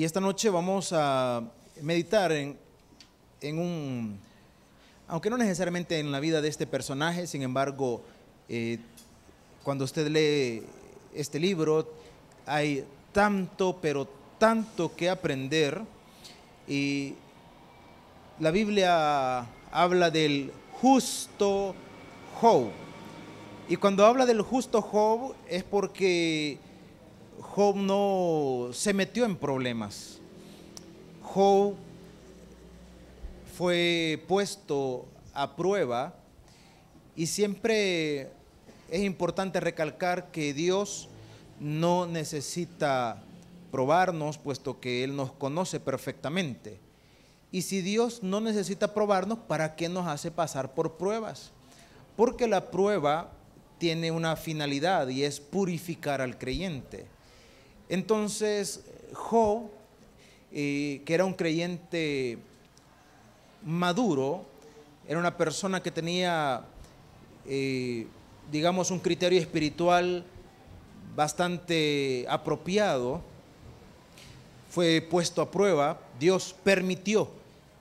Y esta noche vamos a meditar aunque no necesariamente en la vida de este personaje, sin embargo, cuando usted lee este libro, hay tanto, pero tanto que aprender. Y la Biblia habla del justo Job. Y cuando habla del justo Job es porque Job no se metió en problemas. Job fue puesto a prueba y siempre es importante recalcar que Dios no necesita probarnos, puesto que Él nos conoce perfectamente. Y si Dios no necesita probarnos, ¿para qué nos hace pasar por pruebas? Porque la prueba tiene una finalidad y es purificar al creyente. Entonces, Job, que era un creyente maduro, era una persona que tenía, digamos, un criterio espiritual bastante apropiado, fue puesto a prueba. Dios permitió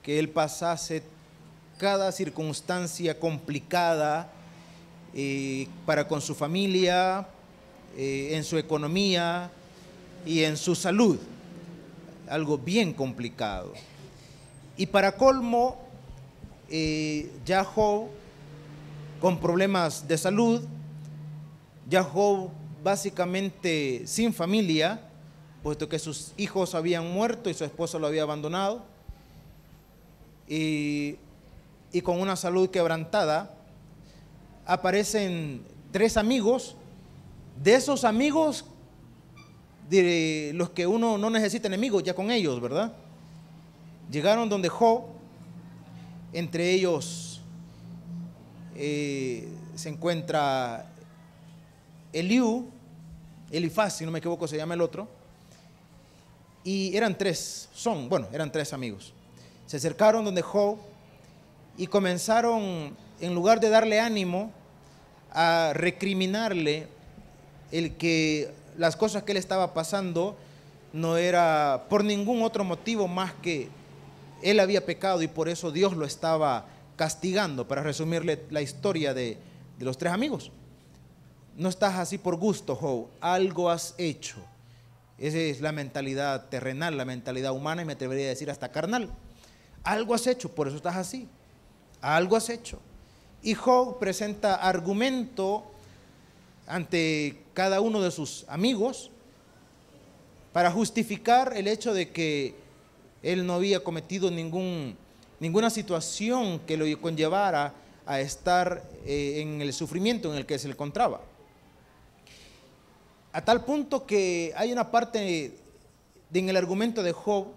que él pasase cada circunstancia complicada para con su familia, en su economía y en su salud, algo bien complicado. Y para colmo, ya Job con problemas de salud, ya Job básicamente sin familia, puesto que sus hijos habían muerto y su esposa lo había abandonado, y con una salud quebrantada. Aparecen 3 amigos. De esos amigos, de los que uno no necesita enemigos, ya con ellos, ¿verdad? Llegaron donde Job. Entre ellos se encuentra Elifaz, si no me equivoco se llama el otro. Y eran 3 amigos. Se acercaron donde Job y comenzaron, en lugar de darle ánimo, a recriminarle el que las cosas que él estaba pasando no era por ningún otro motivo más que él había pecado y por eso Dios lo estaba castigando. Para resumirle la historia de los 3 amigos: no estás así por gusto, Job, algo has hecho. Esa es la mentalidad terrenal, la mentalidad humana, y me atrevería a decir hasta carnal. Algo has hecho, por eso estás así. Algo has hecho. Y Job presenta argumento ante cada uno de sus amigos para justificar el hecho de que él no había cometido ninguna situación que lo conllevara a estar en el sufrimiento en el que se encontraba. A tal punto que hay una parte en el argumento de Job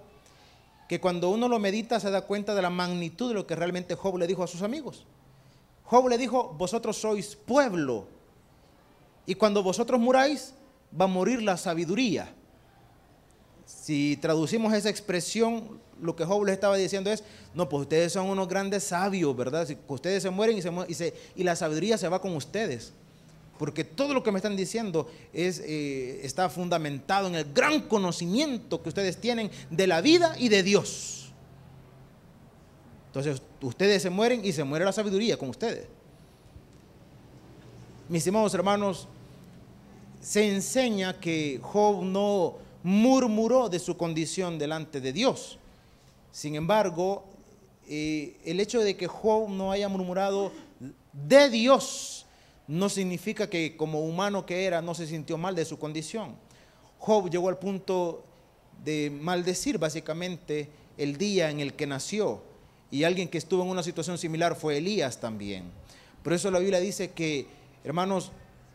que cuando uno lo medita se da cuenta de la magnitud de lo que realmente Job le dijo a sus amigos. Job le dijo: vosotros sois pueblo, y cuando vosotros muráis va a morir la sabiduría. Si traducimos esa expresión, lo que Job les estaba diciendo es: no, pues ustedes son unos grandes sabios, ¿verdad? Si ustedes se mueren y la sabiduría se va con ustedes. Porque todo lo que me están diciendo está fundamentado en el gran conocimiento que ustedes tienen de la vida y de Dios. Entonces ustedes se mueren y se muere la sabiduría con ustedes. Mis estimados hermanos, se enseña que Job no murmuró de su condición delante de Dios. Sin embargo, el hecho de que Job no haya murmurado de Dios no significa que como humano que era no se sintió mal de su condición. Job llegó al punto de maldecir básicamente el día en el que nació, y alguien que estuvo en una situación similar fue Elías también. Por eso la Biblia dice que, hermanos,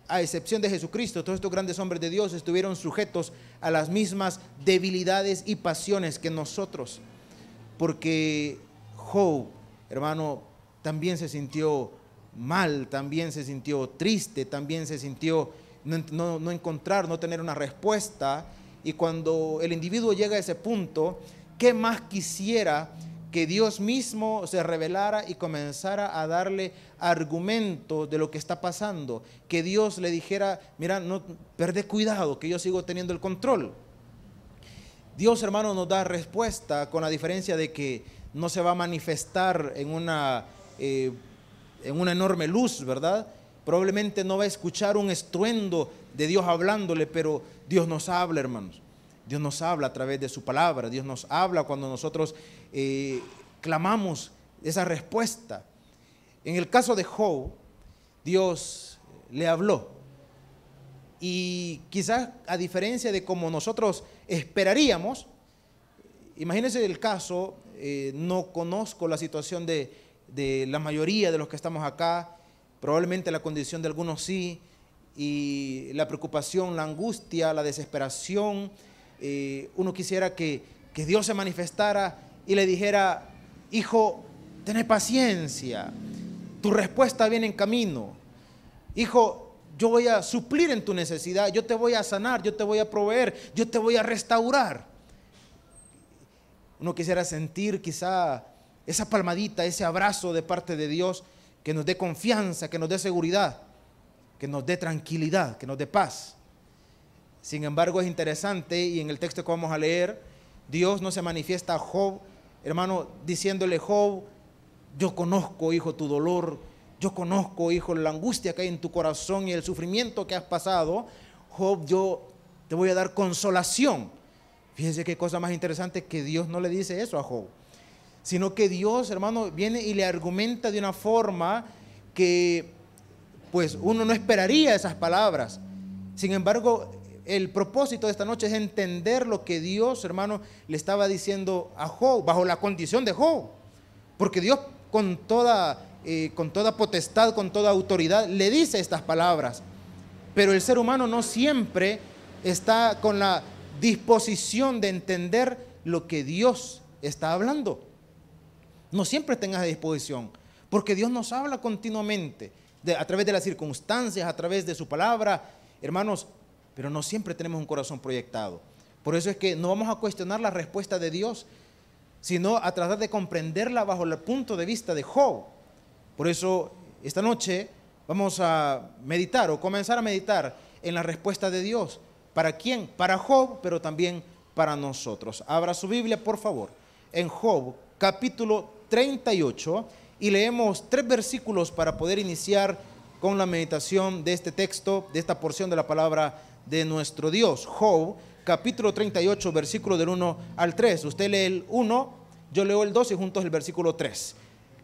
a excepción de Jesucristo, todos estos grandes hombres de Dios estuvieron sujetos a las mismas debilidades y pasiones que nosotros, porque Job, hermano, también se sintió mal, también se sintió triste, también se sintió no tener una respuesta. Y cuando el individuo llega a ese punto, ¿qué más quisiera que Dios mismo se revelara y comenzara a darle argumentos de lo que está pasando? Que Dios le dijera: mira, no perdé cuidado, que yo sigo teniendo el control. Dios, hermano, nos da respuesta con la diferencia de que no se va a manifestar en una enorme luz, ¿verdad? Probablemente no va a escuchar un estruendo de Dios hablándole, pero Dios nos habla, hermanos. Dios nos habla a través de su palabra. Dios nos habla cuando nosotros clamamos esa respuesta. En el caso de Job, Dios le habló. Y quizás a diferencia de como nosotros esperaríamos, imagínense el caso, no conozco la situación de la mayoría de los que estamos acá, probablemente la condición de algunos sí, y la preocupación, la angustia, la desesperación, uno quisiera que Dios se manifestara y le dijera: hijo, ten paciencia, tu respuesta viene en camino. Hijo, yo voy a suplir en tu necesidad, yo te voy a sanar, yo te voy a proveer, yo te voy a restaurar. Uno quisiera sentir quizá esa palmadita, ese abrazo de parte de Dios que nos dé confianza, que nos dé seguridad, que nos dé tranquilidad, que nos dé paz. Sin embargo, es interesante, y en el texto que vamos a leer, Dios no se manifiesta a Job, hermano, diciéndole: Job, yo conozco, hijo, tu dolor, yo conozco, hijo, la angustia que hay en tu corazón y el sufrimiento que has pasado. Job, yo te voy a dar consolación. Fíjense qué cosa más interesante, que Dios no le dice eso a Job, sino que Dios, hermano, viene y le argumenta de una forma que pues uno no esperaría esas palabras. Sin embargo, el propósito de esta noche es entender lo que Dios, hermano, le estaba diciendo a Job, bajo la condición de Job. Porque Dios con toda potestad, con toda autoridad, le dice estas palabras. Pero el ser humano no siempre está con la disposición de entender lo que Dios está hablando. No siempre está en esa disposición, porque Dios nos habla continuamente, a través de las circunstancias, a través de su palabra, hermanos, pero no siempre tenemos un corazón proyectado. Por eso es que no vamos a cuestionar la respuesta de Dios, sino a tratar de comprenderla bajo el punto de vista de Job. Por eso esta noche vamos a meditar o comenzar a meditar en la respuesta de Dios. ¿Para quién? Para Job, pero también para nosotros. Abra su Biblia, por favor, en Job capítulo 38, y leemos 3 versículos para poder iniciar con la meditación de este texto, de esta porción de la palabra de nuestro Dios. Job capítulo 38, versículo del 1 al 3. Usted lee el 1, yo leo el 2 y juntos el versículo 3.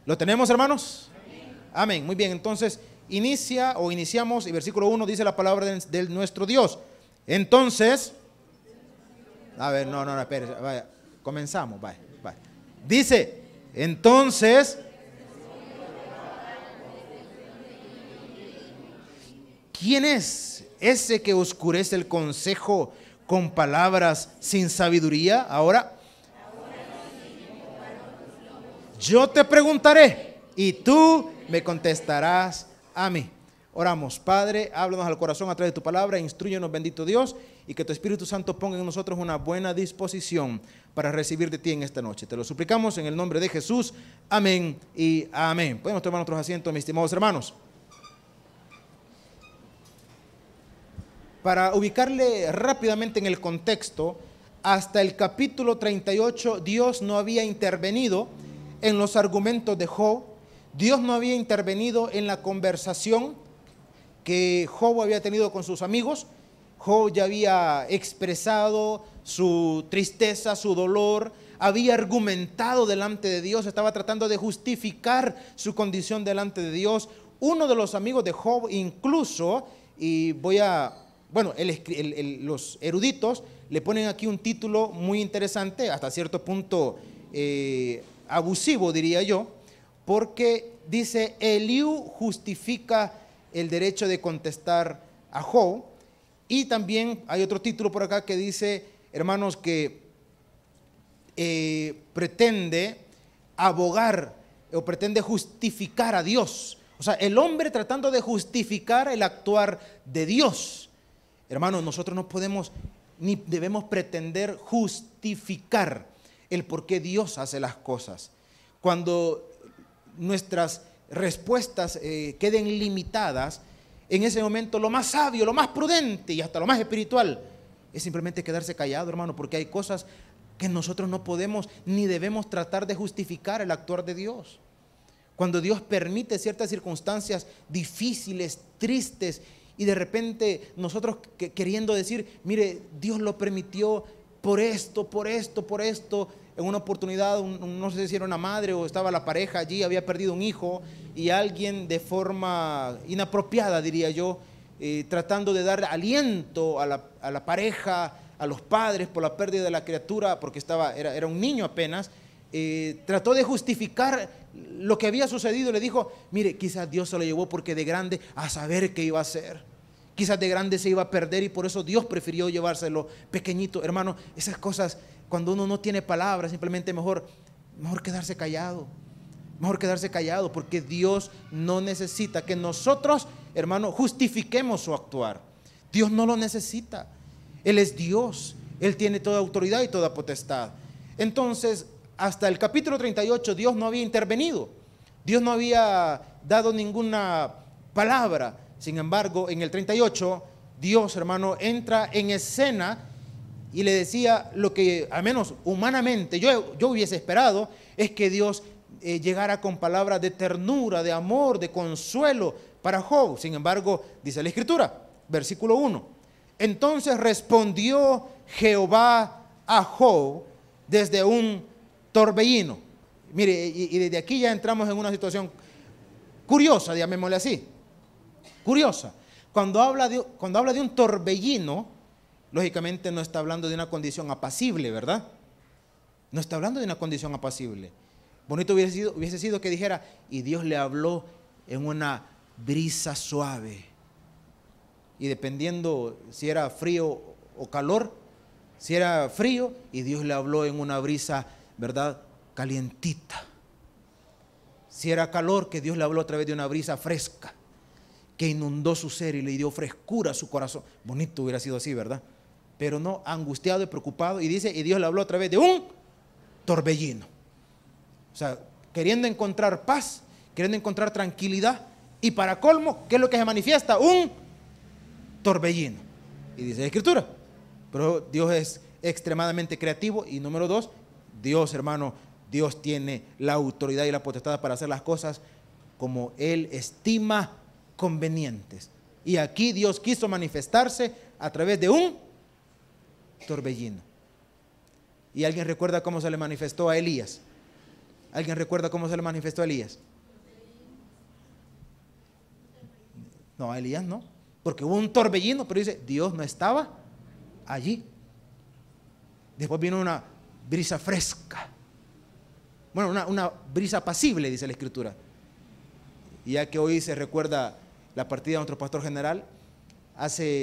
¿Lo tenemos, hermanos? Amén. Amén. Muy bien, entonces iniciamos, y versículo 1 dice la palabra de nuestro Dios. Entonces, a ver, no, espere, vaya, comenzamos, vaya. Dice: entonces, ¿quién es ese que oscurece el consejo con palabras sin sabiduría? Ahora, yo te preguntaré y tú me contestarás a mí. Oramos. Padre, háblanos al corazón a través de tu palabra, instrúyenos, bendito Dios, y que tu Espíritu Santo ponga en nosotros una buena disposición para recibir de ti en esta noche. Te lo suplicamos en el nombre de Jesús. Amén y amén. Podemos tomar nuestros asientos, mis estimados hermanos. Para ubicarle rápidamente en el contexto, hasta el capítulo 38 Dios no había intervenido en los argumentos de Job. Dios no había intervenido en la conversación que Job había tenido con sus amigos. Job ya había expresado su tristeza, su dolor, había argumentado delante de Dios, estaba tratando de justificar su condición delante de Dios. Uno de los amigos de Job incluso, y los eruditos le ponen aquí un título muy interesante, hasta cierto punto abusivo, diría yo, porque dice: Eliú justifica el derecho de contestar a Job. Y también hay otro título por acá que dice, hermanos, que pretende abogar o pretende justificar a Dios. O sea, el hombre tratando de justificar el actuar de Dios. Hermanos, nosotros no podemos ni debemos pretender justificar el por qué Dios hace las cosas. Cuando nuestras respuestas queden limitadas, en ese momento lo más sabio, lo más prudente y hasta lo más espiritual es simplemente quedarse callado, hermano, porque hay cosas que nosotros no podemos ni debemos tratar de justificar el actuar de Dios. Cuando Dios permite ciertas circunstancias difíciles, tristes, y de repente nosotros queriendo decir, mire, Dios lo permitió por esto, por esto, por esto. En una oportunidad, no sé si era una madre o estaba la pareja allí, había perdido un hijo, y alguien de forma inapropiada, diría yo, tratando de dar aliento a la pareja, a los padres por la pérdida de la criatura, porque era un niño apenas, trató de justificar lo que había sucedido. Le dijo, mire, quizás Dios se lo llevó porque de grande a saber qué iba a hacer. Quizás de grande se iba a perder y por eso Dios prefirió llevárselo pequeñito. Hermano, esas cosas, cuando uno no tiene palabras, simplemente mejor quedarse callado. Mejor quedarse callado, porque Dios no necesita que nosotros, hermano, justifiquemos su actuar. Dios no lo necesita. Él es Dios. Él tiene toda autoridad y toda potestad. Entonces, hasta el capítulo 38, Dios no había intervenido. Dios no había dado ninguna palabra. Sin embargo, en el 38, Dios, hermano, entra en escena y le decía lo que, al menos humanamente, yo hubiese esperado, es que Dios llegara con palabras de ternura, de amor, de consuelo para Job. Sin embargo, dice la Escritura, versículo 1, entonces respondió Jehová a Job desde un torbellino. Mire, y desde aquí ya entramos en una situación curiosa, llamémosle así. Curiosa. Cuando habla de un torbellino, lógicamente no está hablando de una condición apacible, ¿verdad? No está hablando de una condición apacible. Bonito hubiese sido que dijera, y Dios le habló en una brisa suave. Y dependiendo si era frío o calor, si era frío, y Dios le habló en una brisa, ¿verdad?, calientita. Si era calor, que Dios le habló a través de una brisa fresca, que inundó su ser y le dio frescura a su corazón. Bonito hubiera sido así, ¿verdad? Pero no, angustiado y preocupado. Y dice, y Dios le habló a través de un torbellino. O sea, queriendo encontrar paz, queriendo encontrar tranquilidad. Y para colmo, ¿qué es lo que se manifiesta? Un torbellino. Y dice la Escritura. Pero Dios es extremadamente creativo. Y número 2, Dios, hermano, Dios tiene la autoridad y la potestad para hacer las cosas como Él estima convenientes. Y aquí Dios quiso manifestarse a través de un torbellino. ¿Y alguien recuerda cómo se le manifestó a Elías? ¿Alguien recuerda cómo se le manifestó a Elías? No, a Elías no, porque hubo un torbellino, pero dice, Dios no estaba allí. Después vino una brisa fresca. Bueno, una brisa apacible, dice la Escritura. Y ya que hoy se recuerda la partida de nuestro pastor general,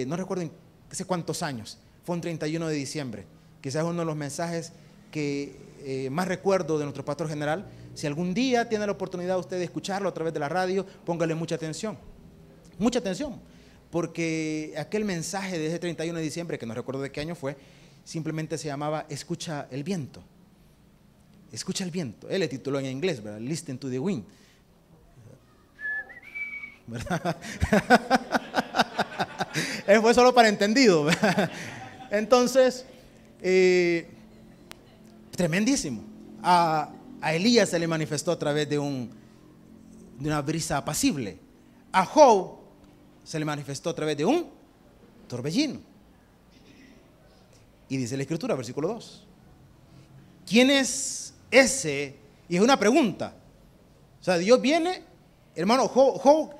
no recuerdo hace cuántos años, fue un 31 de diciembre, quizás uno de los mensajes que más recuerdo de nuestro pastor general. Si algún día tiene la oportunidad usted de escucharlo a través de la radio, póngale mucha atención, porque aquel mensaje de ese 31 de diciembre, que no recuerdo de qué año fue, simplemente se llamaba Escucha el viento. Escucha el viento. Él le tituló en inglés, ¿verdad? Listen to the wind. ¿Verdad? Fue solo para entendido, ¿verdad? Entonces, tremendísimo. A Elías se le manifestó a través de una brisa apacible. A Job se le manifestó a través de un torbellino. Y dice la Escritura, versículo 2. ¿Quién es ese? Y es una pregunta. O sea, Dios viene, hermano, Job,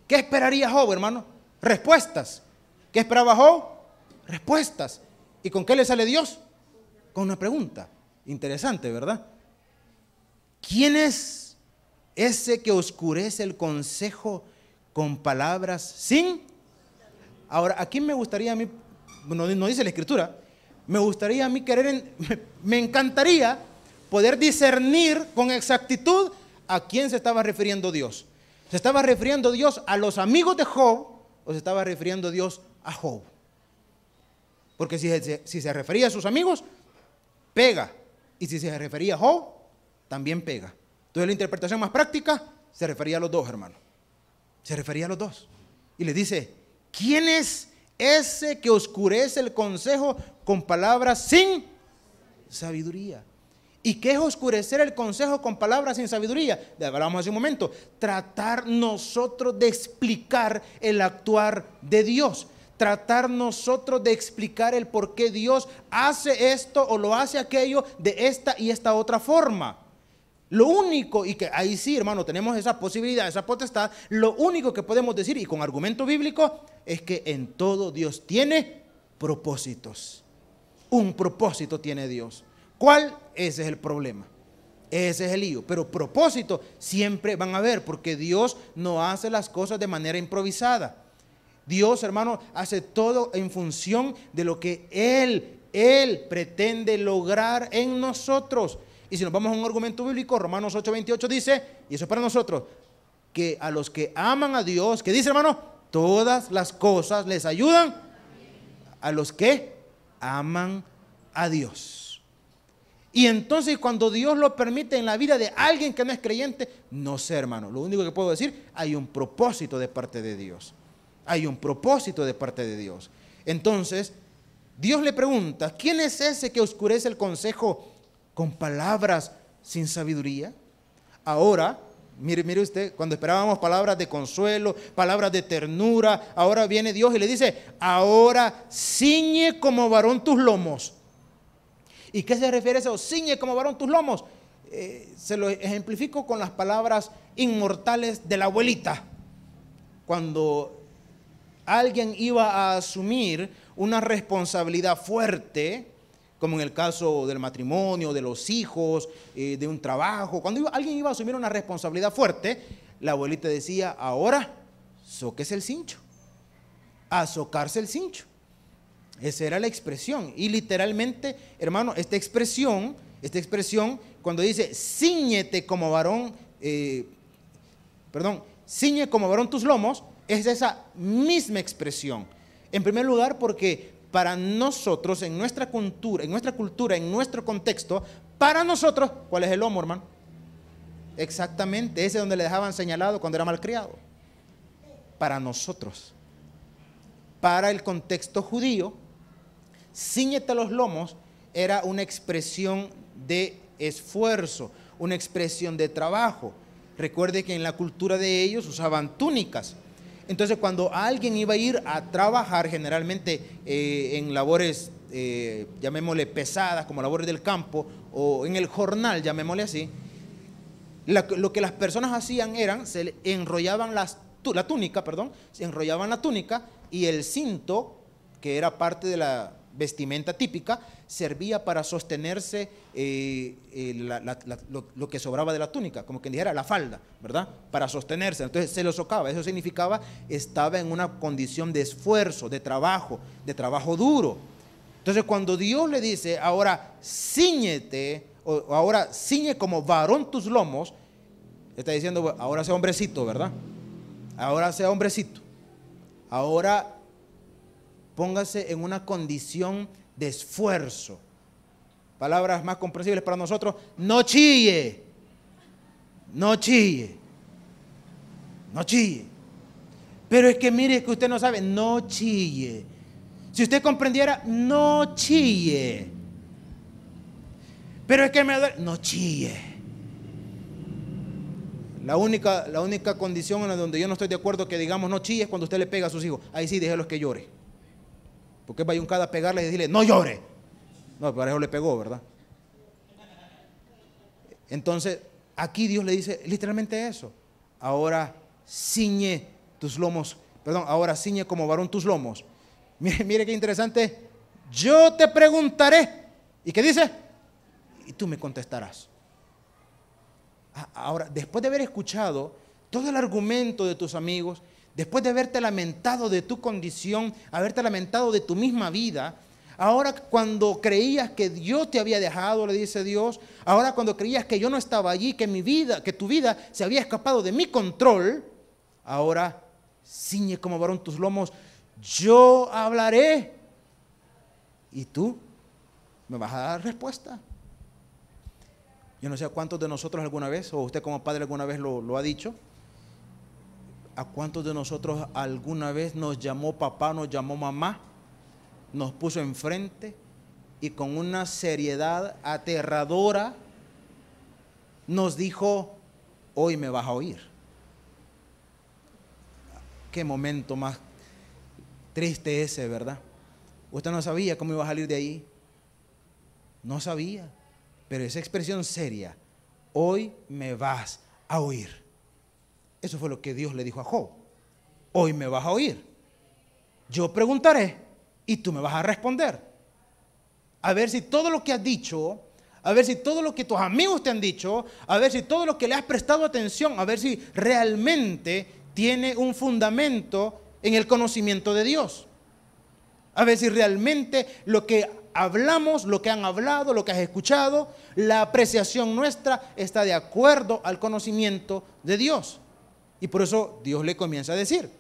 ¿qué esperaría Job, hermano? Respuestas. ¿Qué esperaba Job? Respuestas. ¿Y con qué le sale Dios? Con una pregunta. Interesante, ¿verdad? ¿Quién es ese que oscurece el consejo con palabras sin? Ahora, aquí me gustaría a mí, no dice la Escritura, me encantaría poder discernir con exactitud a quién se estaba refiriendo Dios. ¿Se estaba refiriendo Dios a los amigos de Job o se estaba refiriendo Dios a Job? Porque si se refería a sus amigos, pega. Y si se refería a Job, también pega. Entonces la interpretación más práctica se refería a los dos, hermano. Se refería a los dos. Y le dice, ¿quién es ese que oscurece el consejo con palabras sin sabiduría. ¿Y qué es oscurecer el consejo con palabras sin sabiduría? Ya hablamos hace un momento. Tratar nosotros de explicar el actuar de Dios. Tratar nosotros de explicar el por qué Dios hace esto o lo hace aquello de esta y esta otra forma. Lo único, y que ahí sí, hermano, tenemos esa posibilidad, esa potestad, lo único que podemos decir, y con argumento bíblico, es que en todo Dios tiene propósitos. Un propósito tiene Dios. ¿Cuál? Ese es el problema. Ese es el lío. Pero propósito siempre van a haber, porque Dios no hace las cosas de manera improvisada. Dios, hermano, hace todo en función de lo que Él pretende lograr en nosotros. Y si nos vamos a un argumento bíblico, Romanos 8:28 dice, y eso es para nosotros, que a los que aman a Dios, ¿qué dice, hermano? Todas las cosas les ayudan a los que aman a Dios. Y entonces cuando Dios lo permite en la vida de alguien que no es creyente, no sé, hermano, lo único que puedo decir, hay un propósito de parte de Dios. Hay un propósito de parte de Dios. Entonces, Dios le pregunta, ¿quién es ese que oscurece el consejo con palabras sin sabiduría? Ahora, mire usted, cuando esperábamos palabras de consuelo, palabras de ternura, ahora viene Dios y le dice, ahora ciñe como varón tus lomos. ¿Y qué se refiere a eso? Ciñe como varón tus lomos. Se lo ejemplifico con las palabras inmortales de la abuelita. Cuando alguien iba a asumir una responsabilidad fuerte, como en el caso del matrimonio, de los hijos, de un trabajo, cuando alguien iba a asumir una responsabilidad fuerte, la abuelita decía, ahora sóquese el cincho, a socarse el cincho. Esa era la expresión. Y literalmente, hermano, esta expresión, cuando dice, cíñete como varón, ciñe como varón tus lomos, es esa misma expresión. En primer lugar, porque para nosotros, en nuestra cultura, en nuestro contexto, para nosotros, ¿cuál es el lomo, hermano? Exactamente, ese donde le dejaban señalado cuando era malcriado. Para nosotros. Para el contexto judío, cíñete los lomos era una expresión de esfuerzo, una expresión de trabajo. Recuerde que en la cultura de ellos usaban túnicas. Entonces, cuando alguien iba a ir a trabajar, generalmente en labores, llamémosle pesadas, como labores del campo, o en el jornal, llamémosle así, lo que las personas hacían eran, se enrollaban la túnica, se enrollaban la túnica y el cinto, que era parte de la vestimenta típica, servía para sostenerse lo que sobraba de la túnica, como quien dijera la falda, ¿verdad? Para sostenerse. Entonces se lo socava. Eso significaba estaba en una condición de esfuerzo, de trabajo duro. Entonces cuando Dios le dice, ahora cíñete, o ahora ciñe como varón tus lomos, está diciendo, ahora sea hombrecito, ¿verdad? Ahora sea hombrecito. Ahora póngase en una condición de esfuerzo. Palabras más comprensibles para nosotros, no chille, no chille, no chille. Pero es que mire que usted no sabe, no chille. Si usted comprendiera, no chille. Pero es que me duele, no chille. La única condición en donde yo no estoy de acuerdo que digamos no chille es cuando usted le pega a sus hijos. Ahí sí, déjelos que llore. Porque va a pegarle y decirle, no llore. No, para eso le pegó, ¿verdad? Entonces, aquí Dios le dice literalmente eso. Ahora ciñe tus lomos, ahora ciñe como varón tus lomos. Mire qué interesante. Yo te preguntaré. ¿Y qué dice? Y tú me contestarás. Ahora, después de haber escuchado todo el argumento de tus amigos, después de haberte lamentado de tu condición, haberte lamentado de tu misma vida, ahora cuando creías que Dios te había dejado, le dice Dios, ahora cuando creías que yo no estaba allí, que tu vida se había escapado de mi control, ahora ciñe como varón tus lomos, yo hablaré y tú me vas a dar respuesta. Yo no sé a cuántos de nosotros alguna vez, o usted como padre alguna vez lo ha dicho, ¿A cuántos de nosotros alguna vez nos llamó papá, nos llamó mamá, nos puso enfrente y con una seriedad aterradora nos dijo, hoy me vas a oír? Qué momento más triste ese, ¿verdad? Usted no sabía cómo iba a salir de ahí. No sabía. Pero esa expresión seria, hoy me vas a oír. Eso fue lo que Dios le dijo a Job. Hoy me vas a oír. Yo preguntaré y tú me vas a responder. A ver si todo lo que has dicho, a ver si todo lo que tus amigos te han dicho, a ver si todo lo que le has prestado atención, a ver si realmente tiene un fundamento en el conocimiento de Dios. A ver si realmente lo que hablamos, lo que han hablado, lo que has escuchado, la apreciación nuestra está de acuerdo al conocimiento de Dios. Y por eso Dios le comienza a decir,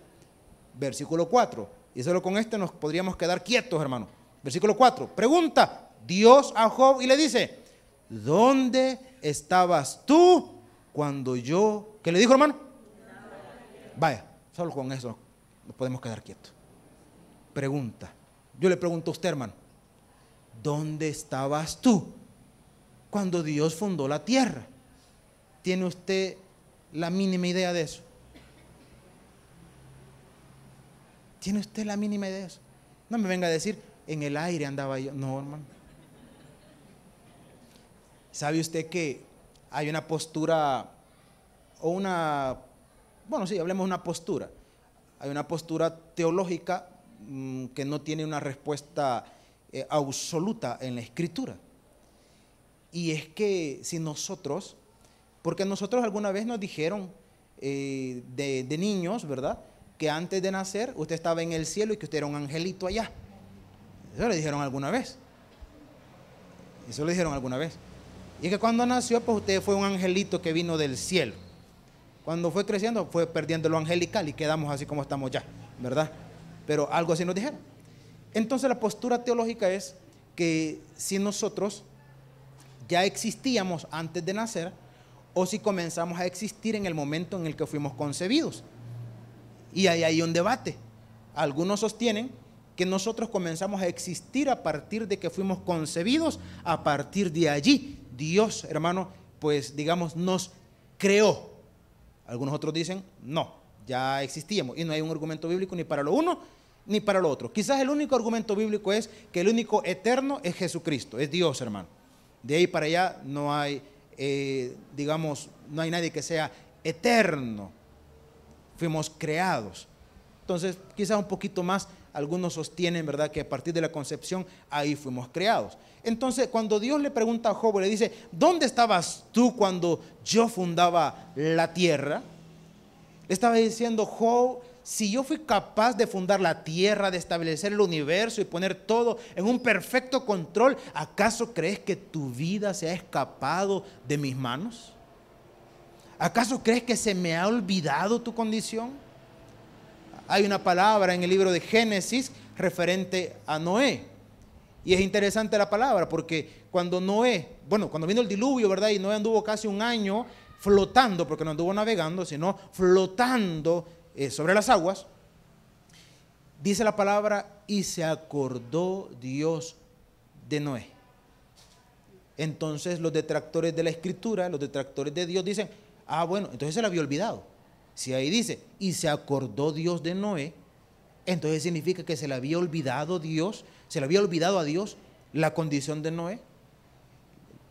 versículo 4, y solo con este nos podríamos quedar quietos, hermano. Versículo 4, pregunta Dios a Job y le dice, ¿dónde estabas tú cuando yo? ¿Qué le dijo, hermano? Vaya, solo con eso nos podemos quedar quietos. Pregunta, yo le pregunto a usted, hermano, ¿dónde estabas tú cuando Dios fundó la tierra? ¿Tiene usted la mínima idea de eso? ¿Tiene usted la mínima idea de eso? No me venga a decir, en el aire andaba yo. No, hermano. ¿Sabe usted que hay una postura o una, bueno, sí, hablemos de una postura. Hay una postura teológica que no tiene una respuesta absoluta en la Escritura. Y es que si nosotros, porque nosotros alguna vez nos dijeron de niños, ¿verdad?, que antes de nacer usted estaba en el cielo y que usted era un angelito allá. Eso le dijeron alguna vez. Eso le dijeron alguna vez. Y que cuando nació, pues usted fue un angelito que vino del cielo. Cuando fue creciendo, fue perdiendo lo angelical y quedamos así como estamos ya, ¿verdad? Pero algo así nos dijeron. Entonces la postura teológica es que si nosotros ya existíamos antes de nacer o si comenzamos a existir en el momento en el que fuimos concebidos. Y ahí hay un debate. Algunos sostienen que nosotros comenzamos a existir a partir de que fuimos concebidos, a partir de allí Dios, hermano, pues digamos nos creó. Algunos otros dicen, no, ya existíamos y no hay un argumento bíblico ni para lo uno ni para lo otro. Quizás el único argumento bíblico es que el único eterno es Jesucristo, es Dios, hermano. De ahí para allá no hay, digamos, no hay nadie que sea eterno. Fuimos creados. Entonces, quizás un poquito más, algunos sostienen, ¿verdad?, que a partir de la concepción, ahí fuimos creados. Entonces, cuando Dios le pregunta a Job, le dice, ¿dónde estabas tú cuando yo fundaba la tierra? Le estaba diciendo, Job, si yo fui capaz de fundar la tierra, de establecer el universo y poner todo en un perfecto control, ¿acaso crees que tu vida se ha escapado de mis manos? ¿Acaso crees que se me ha olvidado tu condición? Hay una palabra en el libro de Génesis referente a Noé. Y es interesante la palabra porque cuando cuando vino el diluvio, ¿verdad? Y Noé anduvo casi un año flotando, porque no anduvo navegando, sino flotando sobre las aguas. Dice la palabra, y se acordó Dios de Noé. Entonces los detractores de la Escritura, los detractores de Dios dicen, bueno, entonces se le había olvidado. Si ahí dice, y se acordó Dios de Noé, entonces significa que se le había olvidado Dios, se le había olvidado a Dios la condición de Noé.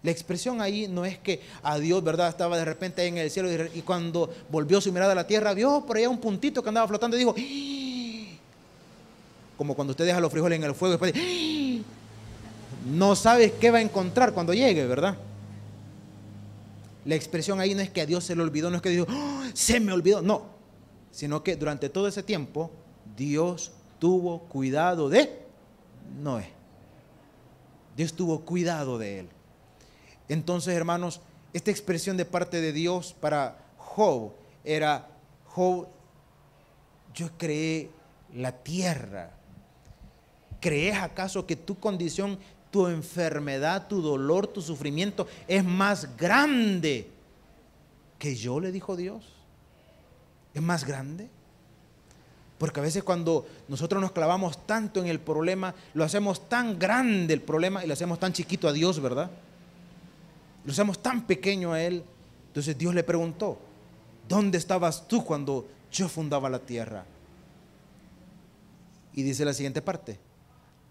La expresión ahí no es que a Dios, ¿verdad?, estaba de repente ahí en el cielo y cuando volvió su mirada a la tierra, vio por allá un puntito que andaba flotando y dijo, ¡ah! Como cuando usted deja los frijoles en el fuego y después ¡ah! No sabes qué va a encontrar cuando llegue, ¿verdad? La expresión ahí no es que a Dios se le olvidó, no es que dijo, ¡oh, se me olvidó! No, sino que durante todo ese tiempo Dios tuvo cuidado de Noé. Dios tuvo cuidado de él. Entonces, hermanos, esta expresión de parte de Dios para Job era, Job, yo creé la tierra. ¿Crees acaso que tu condición, tu enfermedad, tu dolor, tu sufrimiento es más grande que yo? Le dijo Dios. es más grande. Porque a veces cuando nosotros nos clavamos tanto en el problema, lo hacemos tan grande el problema y lo hacemos tan chiquito a Dios, ¿verdad? Lo hacemos tan pequeño a Él. Entonces Dios le preguntó, ¿dónde estabas tú cuando yo fundaba la tierra? Y dice la siguiente parte,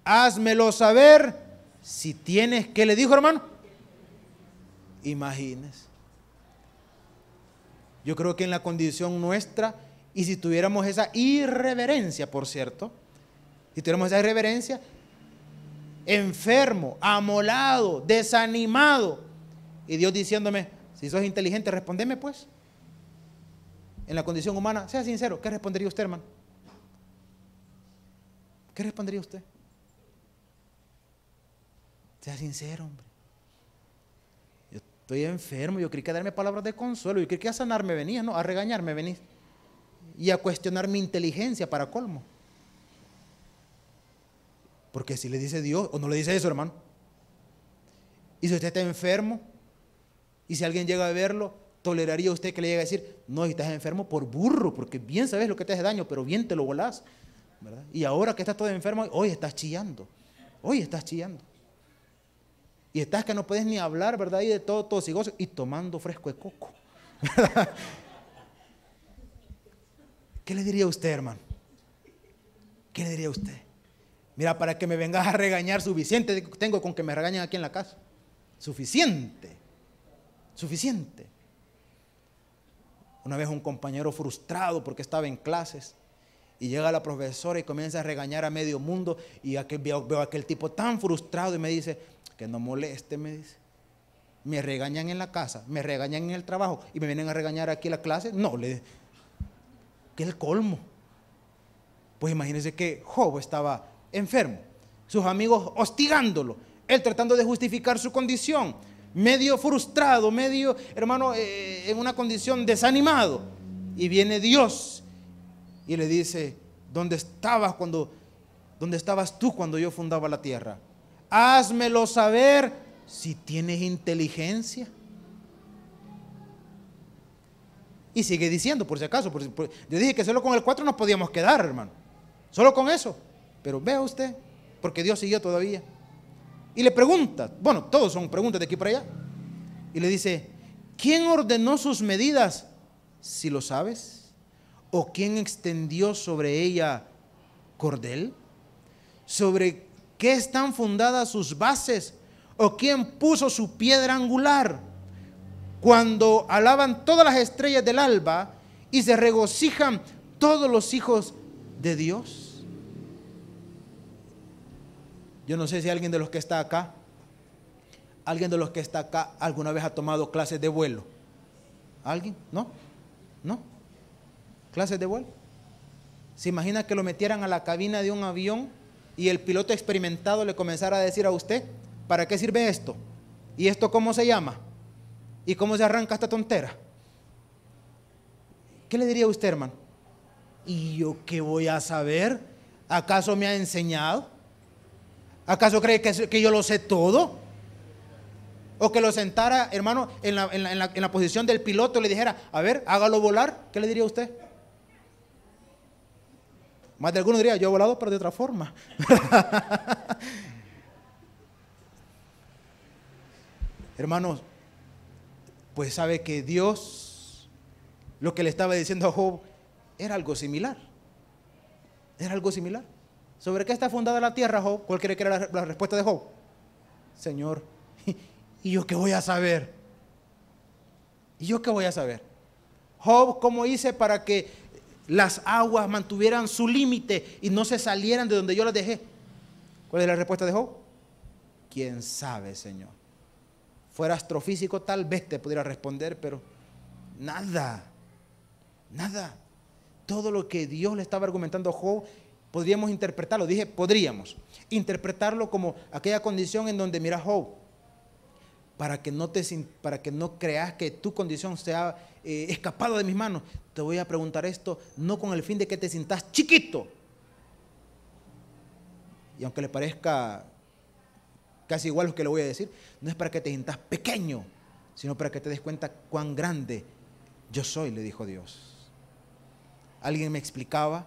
házmelo saber si tienes, ¿qué le dijo, hermano? Imagínese. Yo creo que en la condición nuestra, y si tuviéramos esa irreverencia, por cierto, si tuviéramos esa irreverencia, enfermo, amolado, desanimado, y Dios diciéndome, si sos inteligente, respondeme pues. En la condición humana, sea sincero, ¿qué respondería usted, hermano? ¿Qué respondería usted? Sea sincero, hombre. Yo estoy enfermo, yo creí que a darme palabras de consuelo, yo creí que a sanarme venía, no, a regañarme venís. Y a cuestionar mi inteligencia para colmo. Porque si le dice Dios, o no le dice eso, hermano. Y si usted está enfermo, y si alguien llega a verlo, ¿toleraría usted que le llegue a decir, no, si estás enfermo por burro, porque bien sabes lo que te hace daño, pero bien te lo volás, ¿verdad? Y ahora que estás todo enfermo, hoy estás chillando, hoy estás chillando. Y estás que no puedes ni hablar, ¿verdad? Y de todo tosigoso, y tomando fresco de coco, ¿verdad? ¿Qué le diría usted, hermano? ¿Qué le diría usted? Mira, para que me vengas a regañar, suficiente tengo con que me regañen aquí en la casa. Suficiente. Suficiente. Una vez un compañero frustrado porque estaba en clases y llega la profesora y comienza a regañar a medio mundo y veo a aquel tipo tan frustrado y me dice, que no moleste, me dice. Me regañan en la casa, me regañan en el trabajo y me vienen a regañar aquí en la clase. No, que es el colmo. Pues imagínense que Job estaba enfermo, sus amigos hostigándolo, él tratando de justificar su condición, medio frustrado, medio, hermano, en una condición desanimado. Y viene Dios y le dice, ¿dónde estabas tú cuando yo fundaba la tierra? Házmelo saber si tienes inteligencia. Y sigue diciendo, por si acaso, yo dije que solo con el 4 nos podíamos quedar, hermano, solo con eso. Pero vea usted, porque Dios siguió todavía. Y le pregunta, bueno, todos son preguntas de aquí para allá. Y le dice, ¿quién ordenó sus medidas? Si lo sabes. ¿O quién extendió sobre ella cordel? ¿Sobre qué están fundadas sus bases? ¿O quién puso su piedra angular? Cuando alaban todas las estrellas del alba y se regocijan todos los hijos de Dios. Yo no sé si alguien de los que está acá alguna vez ha tomado clases de vuelo. ¿Alguien? ¿No? ¿No? ¿Clases de vuelo? ¿Se imagina que lo metieran a la cabina de un avión y el piloto experimentado le comenzara a decir a usted, ¿para qué sirve esto? ¿Y esto cómo se llama? ¿Y cómo se arranca esta tontera? ¿Qué le diría a usted, hermano? ¿Y yo qué voy a saber? ¿Acaso me ha enseñado? ¿Acaso cree que yo lo sé todo? O que lo sentara, hermano, en la posición del piloto y le dijera, a ver, hágalo volar. ¿Qué le diría a usted? Más de alguno diría, yo he volado, pero de otra forma. Hermanos, pues sabe que Dios, lo que le estaba diciendo a Job, era algo similar. Era algo similar. ¿Sobre qué está fundada la tierra, Job? ¿Cuál cree que era la respuesta de Job? Señor, ¿y yo qué voy a saber? ¿Y yo qué voy a saber? Job, ¿cómo hice para que las aguas mantuvieran su límite y no se salieran de donde yo las dejé? ¿Cuál es la respuesta de Job? ¿Quién sabe, Señor? Fuera astrofísico, tal vez te pudiera responder, pero nada, nada. Todo lo que Dios le estaba argumentando a Job, podríamos interpretarlo, dije podríamos, interpretarlo como aquella condición en donde, mira, Job, para que no creas que tu condición sea escapado de mis manos, te voy a preguntar esto, no con el fin de que te sientas chiquito. Y aunque le parezca casi igual lo que le voy a decir, no es para que te sientas pequeño, sino para que te des cuenta cuán grande yo soy, le dijo Dios. alguien me explicaba,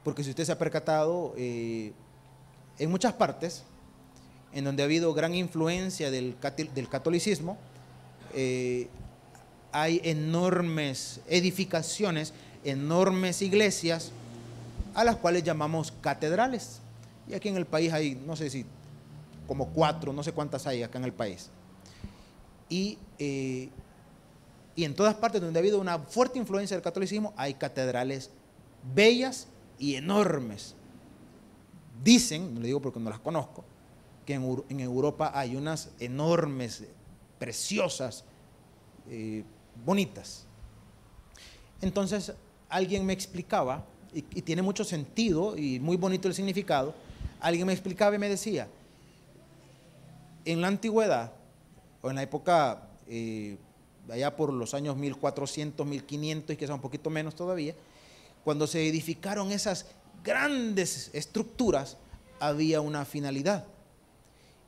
porque si usted se ha percatado, en muchas partes, en donde ha habido gran influencia del catolicismo, hay enormes edificaciones, enormes iglesias, a las cuales llamamos catedrales. Y aquí en el país hay, no sé si como 4, no sé cuántas hay acá en el país. Y en todas partes donde ha habido una fuerte influencia del catolicismo, hay catedrales bellas y enormes. Dicen, no le digo porque no las conozco, que en Europa hay unas enormes, preciosas, bonitas. Entonces alguien me explicaba, y tiene mucho sentido y muy bonito el significado, alguien me explicaba y me decía, en la antigüedad, o en la época, allá por los años 1400, 1500 y quizá un poquito menos todavía, cuando se edificaron esas grandes estructuras, había una finalidad.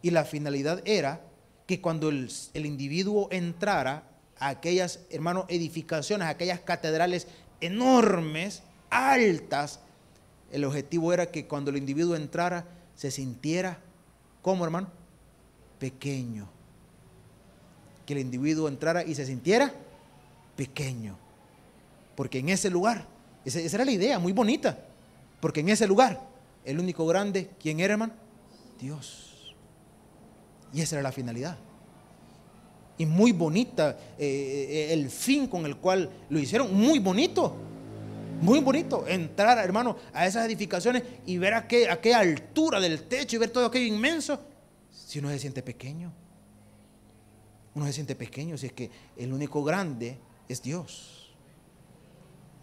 Y la finalidad era que cuando el individuo entrara a aquellas, hermanos, edificaciones, a aquellas catedrales enormes, altas, el objetivo era que cuando el individuo entrara se sintiera, ¿cómo, hermano? Pequeño. Que el individuo entrara y se sintiera pequeño. Porque en ese lugar, esa era la idea, muy bonita, porque en ese lugar, el único grande, ¿quién era, hermano? Dios. Y esa era la finalidad. Y muy bonita, el fin con el cual lo hicieron, muy bonito. Muy bonito, entrar, hermano, a esas edificaciones y ver a qué altura del techo y ver todo aquello inmenso. Si uno se siente pequeño, uno se siente pequeño, si es que el único grande es Dios.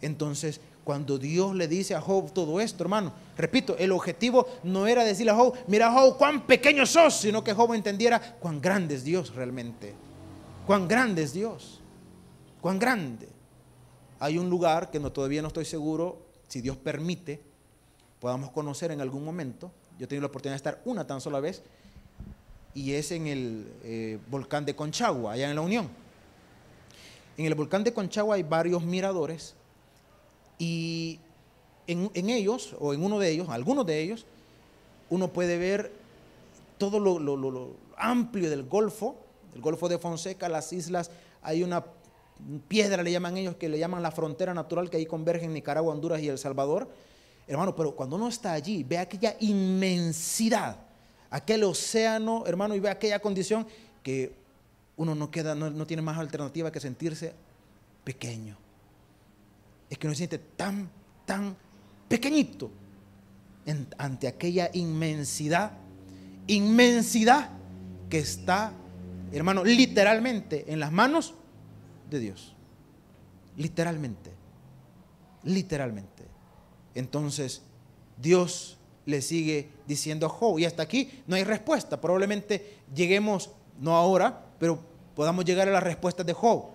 Entonces, cuando Dios le dice a Job todo esto, hermano, repito, el objetivo no era decirle a Job, mira Job, cuán pequeño sos, sino que Job entendiera cuán grande es Dios realmente. Cuán grande es Dios, cuán grande. Hay un lugar que todavía no estoy seguro, si Dios permite, podamos conocer en algún momento. Yo he tenido la oportunidad de estar una tan sola vez, y es en el volcán de Conchagua, allá en La Unión. En el volcán de Conchagua hay varios miradores, y en ellos, o en uno de ellos, algunos de ellos, uno puede ver todo lo amplio del Golfo de Fonseca, las islas. Hay una piedra, le llaman ellos, que le llaman la frontera natural, que ahí convergen Nicaragua, Honduras y El Salvador. Hermano, pero cuando uno está allí, ve aquella inmensidad, aquel océano, hermano, y ve aquella condición, que uno no tiene más alternativa que sentirse pequeño. Es que uno se siente tan pequeñito ante aquella inmensidad que está, hermano, literalmente en las manos de Dios. Literalmente. Entonces Dios le sigue diciendo a Job, y hasta aquí no hay respuesta. Probablemente lleguemos, no ahora, pero podamos llegar a las respuestas de Job,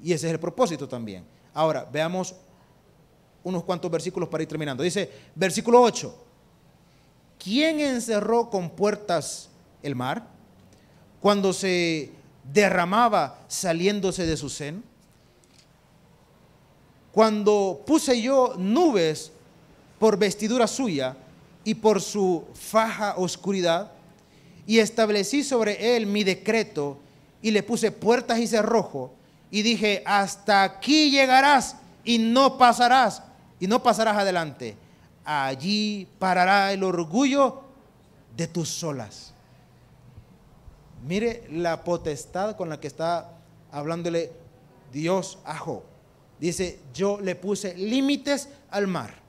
y ese es el propósito también. Ahora veamos unos cuantos versículos para ir terminando. Dice, versículo 8: ¿quién encerró con puertas el mar cuando se derramaba saliéndose de su seno? Cuando puse yo nubes por vestidura suya y por su faja oscuridad, y establecí sobre él mi decreto, y le puse puertas y cerrojo, y dije, hasta aquí llegarás y no pasarás adelante. Allí parará el orgullo de tus olas. Mire la potestad con la que está hablándole Dios a Job. Dice, yo le puse límites al mar.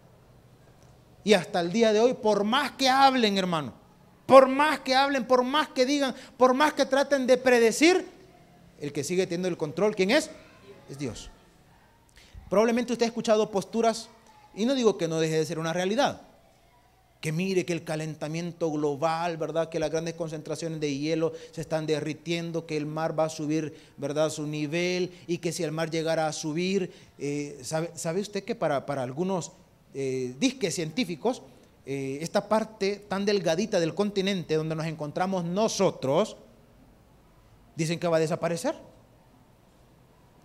Y hasta el día de hoy, por más que hablen, hermano, por más que hablen, por más que digan, por más que traten de predecir, el que sigue teniendo el control, ¿quién es? Es Dios. Probablemente usted ha escuchado posturas, y no digo que no deje de ser una realidad, que mire que el calentamiento global, ¿verdad? Que las grandes concentraciones de hielo se están derritiendo, que el mar va a subir, ¿verdad? Su nivel, y que si el mar llegara a subir, ¿sabe usted que para algunos disques científicos, esta parte tan delgadita del continente donde nos encontramos nosotros, dicen que va a desaparecer?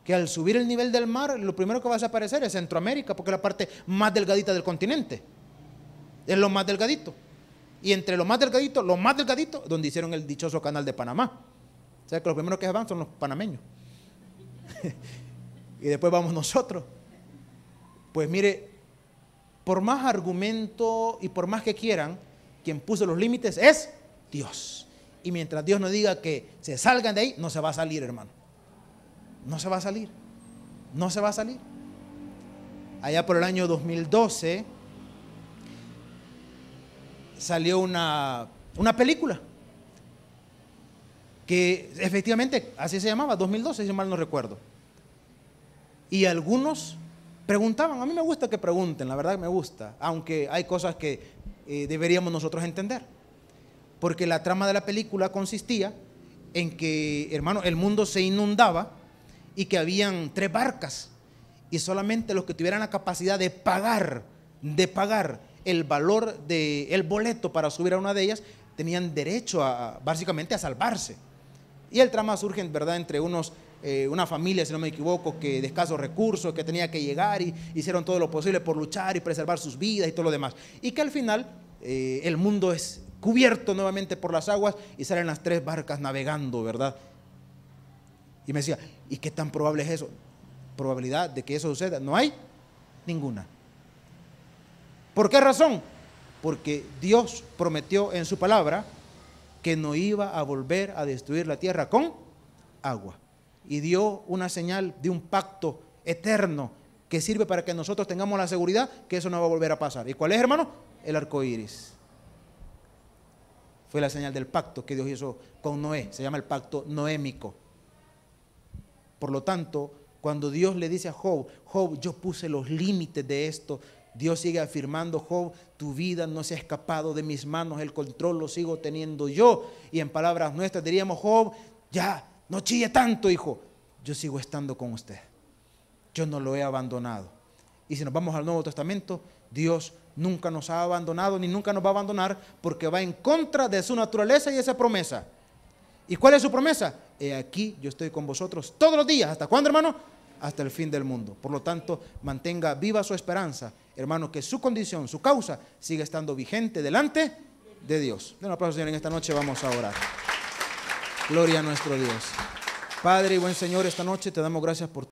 que al subir el nivel del mar, lo primero que va a desaparecer es Centroamérica, porque es la parte más delgadita del continente. Es lo más delgadito. Y entre lo más delgadito, donde hicieron el dichoso canal de Panamá. O sea que los primeros que se van son los panameños. Y después vamos nosotros. Pues mire, por más argumento y por más que quieran, quien puso los límites es Dios. Y mientras Dios no diga que se salgan de ahí, no se va a salir, hermano. No se va a salir. No se va a salir. Allá por el año 2012 salió una película que efectivamente así se llamaba, 2012, si mal no recuerdo. Y algunos preguntaban, a mí me gusta que pregunten, la verdad me gusta, aunque hay cosas que deberíamos nosotros entender. Porque la trama de la película consistía en que, hermano, el mundo se inundaba y que habían 3 barcas y solamente los que tuvieran la capacidad de pagar el valor del boleto para subir a una de ellas tenían derecho básicamente a salvarse. Y el trama surge, ¿verdad?, entre una familia, si no me equivoco, que de escasos recursos, que tenía que llegar y hicieron todo lo posible por luchar y preservar sus vidas y todo lo demás. Y que al final el mundo es cubierto nuevamente por las aguas y salen las 3 barcas navegando, ¿verdad? Y me decía, ¿y qué tan probable es eso? Probabilidad de que eso suceda, no hay ninguna. ¿Por qué razón? Porque Dios prometió en su palabra que no iba a volver a destruir la tierra con agua. Y dio una señal de un pacto eterno que sirve para que nosotros tengamos la seguridad que eso no va a volver a pasar. ¿Y cuál es, hermano? El arco iris. Fue la señal del pacto que Dios hizo con Noé. Se llama el pacto noémico. Por lo tanto, cuando Dios le dice a Job, Job, yo puse los límites de esto, Dios sigue afirmando, Job, tu vida no se ha escapado de mis manos, el control lo sigo teniendo yo. Y en palabras nuestras diríamos, Job, ya, no chille tanto, hijo, yo sigo estando con usted. Yo no lo he abandonado. Y si nos vamos al Nuevo Testamento, Dios nunca nos ha abandonado ni nunca nos va a abandonar porque va en contra de su naturaleza y esa promesa. ¿Y cuál es su promesa? He aquí, yo estoy con vosotros todos los días. ¿Hasta cuándo, hermano? Hasta el fin del mundo. Por lo tanto, mantenga viva su esperanza, hermano, que su condición, su causa, siga estando vigente delante de Dios. Den un aplauso, Señor. En esta noche vamos a orar. Gloria a nuestro Dios. Padre y buen Señor, esta noche te damos gracias por